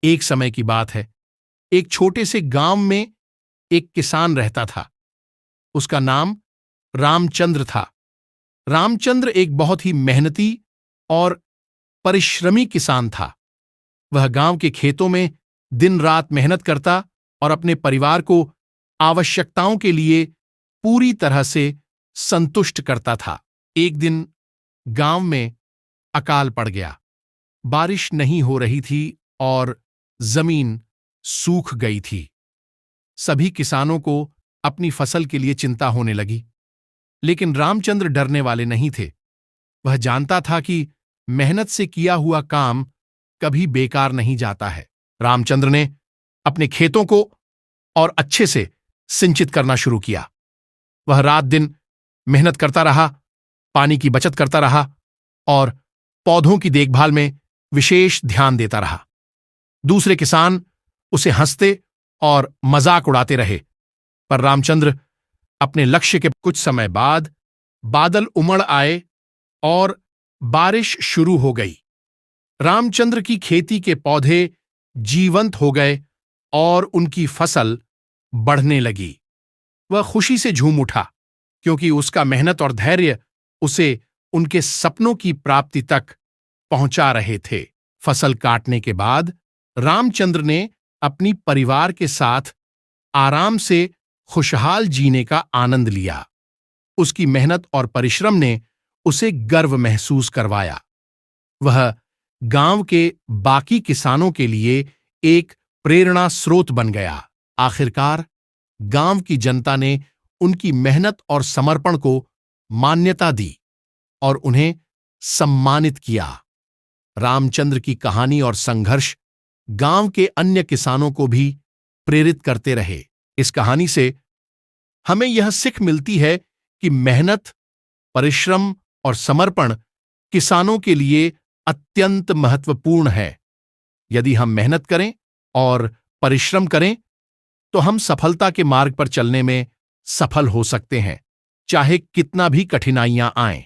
एक समय की बात है, एक छोटे से गांव में एक किसान रहता था। उसका नाम रामचंद्र था। रामचंद्र एक बहुत ही मेहनती और परिश्रमी किसान था। वह गांव के खेतों में दिन रात मेहनत करता और अपने परिवार को आवश्यकताओं के लिए पूरी तरह से संतुष्ट करता था। एक दिन गांव में अकाल पड़ गया। बारिश नहीं हो रही थी और जमीन सूख गई थी। सभी किसानों को अपनी फसल के लिए चिंता होने लगी, लेकिन रामचंद्र डरने वाले नहीं थे। वह जानता था कि मेहनत से किया हुआ काम कभी बेकार नहीं जाता है। रामचंद्र ने अपने खेतों को और अच्छे से सिंचित करना शुरू किया। वह रात दिन मेहनत करता रहा, पानी की बचत करता रहा और पौधों की देखभाल में विशेष ध्यान देता रहा। दूसरे किसान उसे हंसते और मजाक उड़ाते रहे, पर रामचंद्र अपने लक्ष्य के कुछ समय बाद बादल उमड़ आए और बारिश शुरू हो गई। रामचंद्र की खेती के पौधे जीवंत हो गए और उनकी फसल बढ़ने लगी। वह खुशी से झूम उठा, क्योंकि उसका मेहनत और धैर्य उसे उनके सपनों की प्राप्ति तक पहुंचा रहे थे। फसल काटने के बाद रामचंद्र ने अपनी परिवार के साथ आराम से खुशहाल जीने का आनंद लिया। उसकी मेहनत और परिश्रम ने उसे गर्व महसूस करवाया। वह गांव के बाकी किसानों के लिए एक प्रेरणा स्रोत बन गया। आखिरकार गांव की जनता ने उनकी मेहनत और समर्पण को मान्यता दी और उन्हें सम्मानित किया। रामचंद्र की कहानी और संघर्ष गांव के अन्य किसानों को भी प्रेरित करते रहे। इस कहानी से हमें यह सीख मिलती है कि मेहनत, परिश्रम और समर्पण किसानों के लिए अत्यंत महत्वपूर्ण है। यदि हम मेहनत करें और परिश्रम करें तो हम सफलता के मार्ग पर चलने में सफल हो सकते हैं, चाहे कितना भी कठिनाइयां आएं।